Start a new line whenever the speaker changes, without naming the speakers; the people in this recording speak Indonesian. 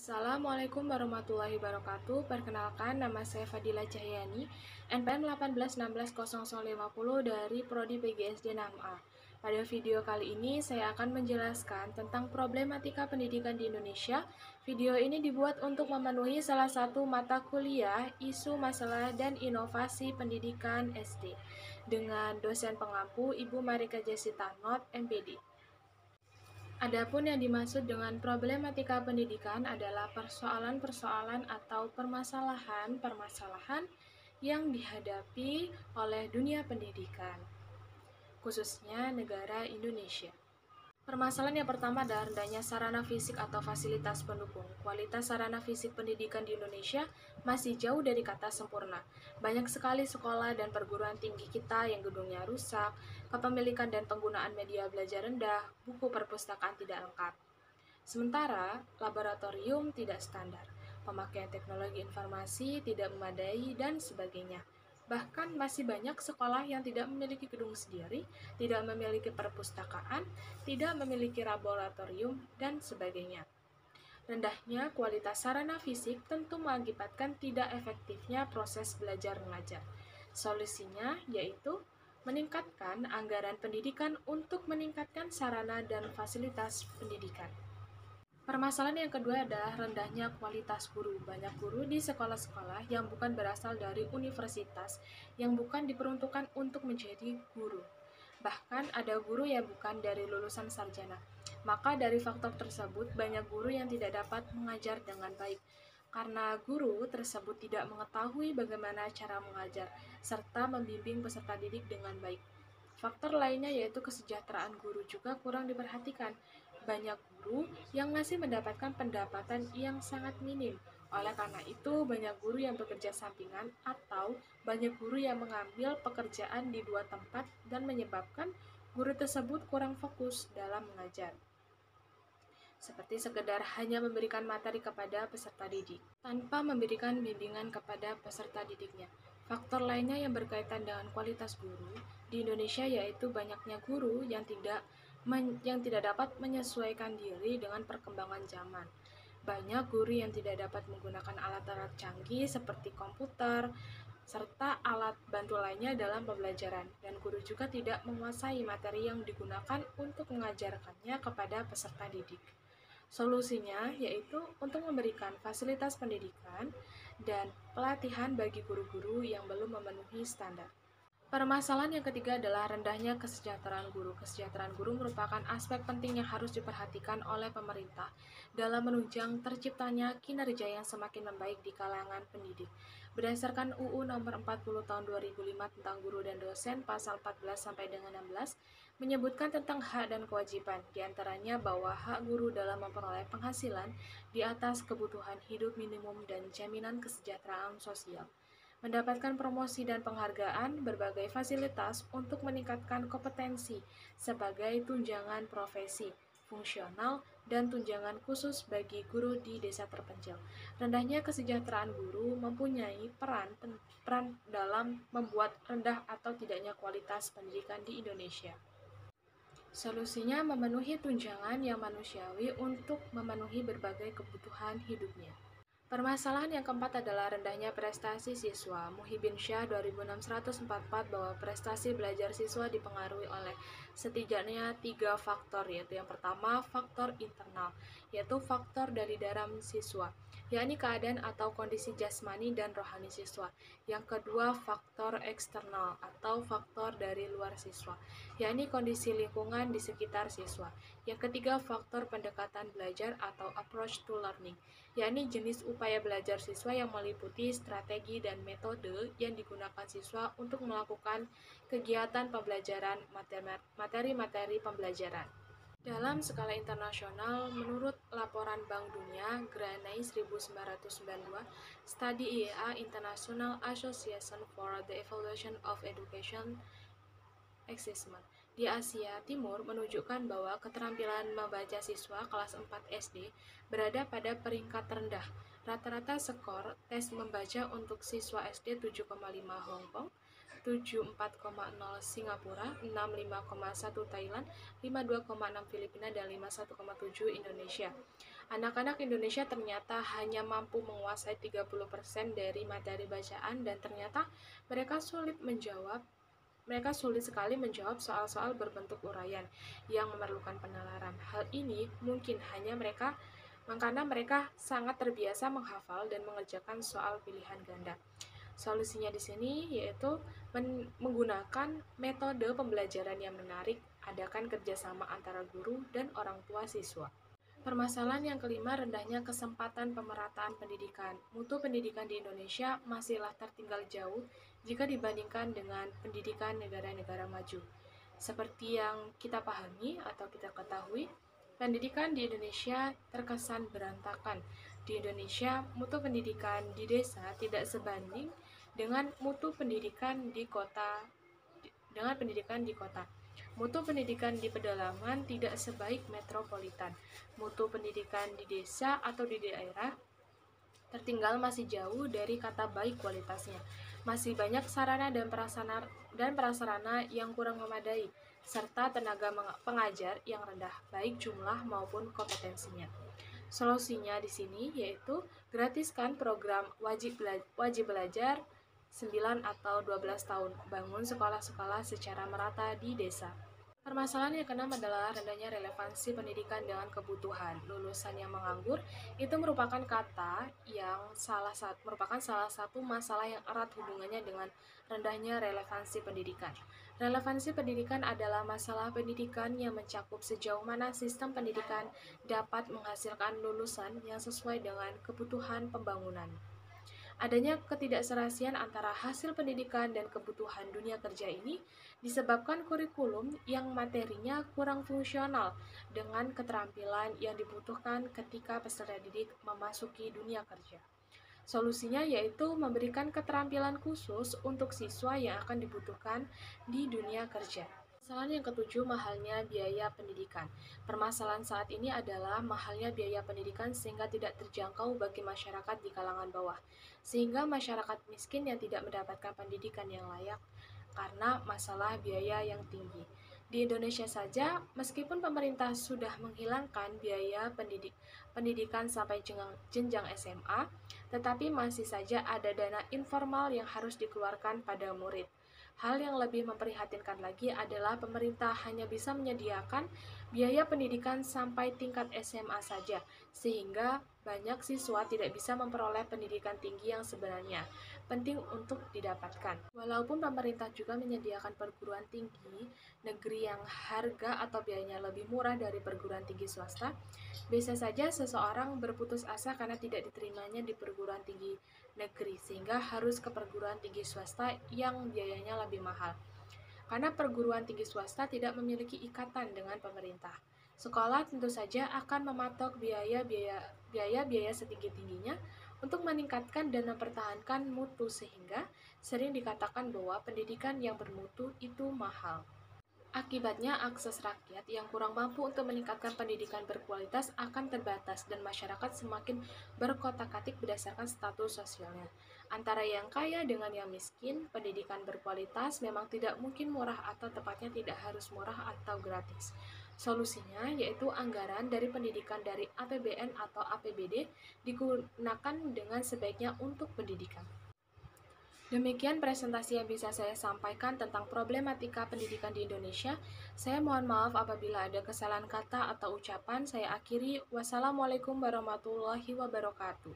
Assalamualaikum warahmatullahi wabarakatuh. Perkenalkan, nama saya Fadila Cahyani, NPM 18160050 dari Prodi PGSD 6A. Pada video kali ini, saya akan menjelaskan tentang problematika pendidikan di Indonesia. Video ini dibuat untuk memenuhi salah satu mata kuliah, isu masalah dan inovasi pendidikan SD, dengan dosen pengampu Ibu Marika Jessita Not, MPD. Adapun yang dimaksud dengan problematika pendidikan adalah persoalan-persoalan atau permasalahan-permasalahan yang dihadapi oleh dunia pendidikan, khususnya negara Indonesia. Permasalahan yang pertama adalah rendahnya sarana fisik atau fasilitas pendukung. Kualitas sarana fisik pendidikan di Indonesia masih jauh dari kata sempurna. Banyak sekali sekolah dan perguruan tinggi kita yang gedungnya rusak, kepemilikan dan penggunaan media belajar rendah, buku perpustakaan tidak lengkap. Sementara, laboratorium tidak standar, pemakaian teknologi informasi tidak memadai, dan sebagainya. Bahkan masih banyak sekolah yang tidak memiliki gedung sendiri, tidak memiliki perpustakaan, tidak memiliki laboratorium, dan sebagainya. Rendahnya kualitas sarana fisik tentu mengakibatkan tidak efektifnya proses belajar mengajar. Solusinya yaitu meningkatkan anggaran pendidikan untuk meningkatkan sarana dan fasilitas pendidikan. Permasalahan yang kedua adalah rendahnya kualitas guru. Banyak guru di sekolah-sekolah yang bukan berasal dari universitas, yang bukan diperuntukkan untuk menjadi guru. Bahkan ada guru yang bukan dari lulusan sarjana. Maka dari faktor tersebut, banyak guru yang tidak dapat mengajar dengan baik. Karena guru tersebut tidak mengetahui bagaimana cara mengajar, serta membimbing peserta didik dengan baik. Faktor lainnya yaitu kesejahteraan guru juga kurang diperhatikan. Banyak guru yang masih mendapatkan pendapatan yang sangat minim. Oleh karena itu, banyak guru yang bekerja sampingan atau banyak guru yang mengambil pekerjaan di dua tempat dan menyebabkan guru tersebut kurang fokus dalam mengajar. Seperti sekedar hanya memberikan materi kepada peserta didik, tanpa memberikan bimbingan kepada peserta didiknya. Faktor lainnya yang berkaitan dengan kualitas guru di Indonesia yaitu banyaknya guru yang tidak dapat menyesuaikan diri dengan perkembangan zaman. Banyak guru yang tidak dapat menggunakan alat-alat canggih seperti komputer, serta alat bantu lainnya dalam pembelajaran, dan guru juga tidak menguasai materi yang digunakan untuk mengajarkannya kepada peserta didik. Solusinya yaitu untuk memberikan fasilitas pendidikan dan pelatihan bagi guru-guru yang belum memenuhi standar. Permasalahan yang ketiga adalah rendahnya kesejahteraan guru. Kesejahteraan guru merupakan aspek penting yang harus diperhatikan oleh pemerintah dalam menunjang terciptanya kinerja yang semakin membaik di kalangan pendidik. Berdasarkan UU Nomor 40 Tahun 2005 tentang guru dan dosen, pasal 14 sampai dengan 16 menyebutkan tentang hak dan kewajiban, diantaranya bahwa hak guru dalam memperoleh penghasilan di atas kebutuhan hidup minimum dan jaminan kesejahteraan sosial, mendapatkan promosi dan penghargaan, berbagai fasilitas untuk meningkatkan kompetensi sebagai tunjangan profesi, fungsional, dan tunjangan khusus bagi guru di desa terpencil. Rendahnya kesejahteraan guru mempunyai peran dalam membuat rendah atau tidaknya kualitas pendidikan di Indonesia. Solusinya memenuhi tunjangan yang manusiawi untuk memenuhi berbagai kebutuhan hidupnya. Permasalahan yang keempat adalah rendahnya prestasi siswa. Muhyiddin Syah 2006-144 bahwa prestasi belajar siswa dipengaruhi oleh setidaknya 3 faktor, yaitu yang pertama faktor internal, yaitu faktor dari dalam siswa, yakni keadaan atau kondisi jasmani dan rohani siswa. Yang kedua faktor eksternal atau faktor dari luar siswa, yakni kondisi lingkungan di sekitar siswa. Yang ketiga faktor pendekatan belajar atau approach to learning, yakni jenis upaya belajar siswa yang meliputi strategi dan metode yang digunakan siswa untuk melakukan kegiatan pembelajaran materi-materi pembelajaran. Dalam skala internasional, menurut laporan Bank Dunia, Granai 1992, Studi IEA International Association for the Evaluation of Education Assessment di Asia Timur menunjukkan bahwa keterampilan membaca siswa kelas 4 SD berada pada peringkat rendah. Rata-rata skor tes membaca untuk siswa SD 7,5 Hong Kong, 74,0 Singapura, 65,1 Thailand, 52,6 Filipina, dan 51,7 Indonesia. Anak-anak Indonesia ternyata hanya mampu menguasai 30% dari materi bacaan dan ternyata mereka sulit sekali menjawab soal-soal berbentuk uraian yang memerlukan penalaran. Hal ini mungkin hanya karena mereka sangat terbiasa menghafal dan mengerjakan soal pilihan ganda. Solusinya di sini yaitu menggunakan metode pembelajaran yang menarik, adakan kerjasama antara guru dan orang tua siswa. Permasalahan yang kelima, rendahnya kesempatan pemerataan pendidikan. Mutu pendidikan di Indonesia masihlah tertinggal jauh jika dibandingkan dengan pendidikan negara-negara maju. Seperti yang kita pahami atau kita ketahui, pendidikan di Indonesia terkesan berantakan. Di Indonesia, mutu pendidikan di desa tidak sebanding dengan mutu pendidikan di kota. Mutu pendidikan di pedalaman tidak sebaik metropolitan. Mutu pendidikan di desa atau di daerah tertinggal masih jauh dari kata baik kualitasnya. Masih banyak sarana dan prasarana yang kurang memadai, serta tenaga pengajar yang rendah, baik jumlah maupun kompetensinya. Solusinya di sini yaitu gratiskan program wajib belajar 9 atau 12 tahun, bangun sekolah-sekolah secara merata di desa. Permasalahan yang keenam adalah rendahnya relevansi pendidikan dengan kebutuhan. Lulusan yang menganggur itu merupakan salah satu masalah yang erat hubungannya dengan rendahnya relevansi pendidikan. Relevansi pendidikan adalah masalah pendidikan yang mencakup sejauh mana sistem pendidikan dapat menghasilkan lulusan yang sesuai dengan kebutuhan pembangunan. Adanya ketidakserasian antara hasil pendidikan dan kebutuhan dunia kerja ini disebabkan kurikulum yang materinya kurang fungsional dengan keterampilan yang dibutuhkan ketika peserta didik memasuki dunia kerja. Solusinya yaitu memberikan keterampilan khusus untuk siswa yang akan dibutuhkan di dunia kerja. Permasalahan yang ketujuh, mahalnya biaya pendidikan. Permasalahan saat ini adalah mahalnya biaya pendidikan sehingga tidak terjangkau bagi masyarakat di kalangan bawah, sehingga masyarakat miskin yang tidak mendapatkan pendidikan yang layak karena masalah biaya yang tinggi. Di Indonesia saja, meskipun pemerintah sudah menghilangkan biaya pendidikan sampai jenjang SMA, tetapi masih saja ada dana informal yang harus dikeluarkan pada murid. Hal yang lebih memprihatinkan lagi adalah pemerintah hanya bisa menyediakan biaya pendidikan sampai tingkat SMA saja, sehingga banyak siswa tidak bisa memperoleh pendidikan tinggi yang sebenarnya penting untuk didapatkan. Walaupun pemerintah juga menyediakan perguruan tinggi negeri yang harga atau biayanya lebih murah dari perguruan tinggi swasta, bisa saja seseorang berputus asa karena tidak diterimanya di perguruan tinggi negeri, sehingga harus ke perguruan tinggi swasta yang biayanya lebih mahal. Karena perguruan tinggi swasta tidak memiliki ikatan dengan pemerintah. Sekolah tentu saja akan mematok biaya setinggi-tingginya untuk meningkatkan dan mempertahankan mutu, sehingga sering dikatakan bahwa pendidikan yang bermutu itu mahal. Akibatnya, akses rakyat yang kurang mampu untuk meningkatkan pendidikan berkualitas akan terbatas dan masyarakat semakin berkotak-katik berdasarkan status sosialnya. Antara yang kaya dengan yang miskin, pendidikan berkualitas memang tidak mungkin murah atau tepatnya tidak harus murah atau gratis. Solusinya yaitu anggaran dari pendidikan dari APBN atau APBD digunakan dengan sebaiknya untuk pendidikan. Demikian presentasi yang bisa saya sampaikan tentang problematika pendidikan di Indonesia. Saya mohon maaf apabila ada kesalahan kata atau ucapan. Saya akhiri. Wassalamualaikum warahmatullahi wabarakatuh.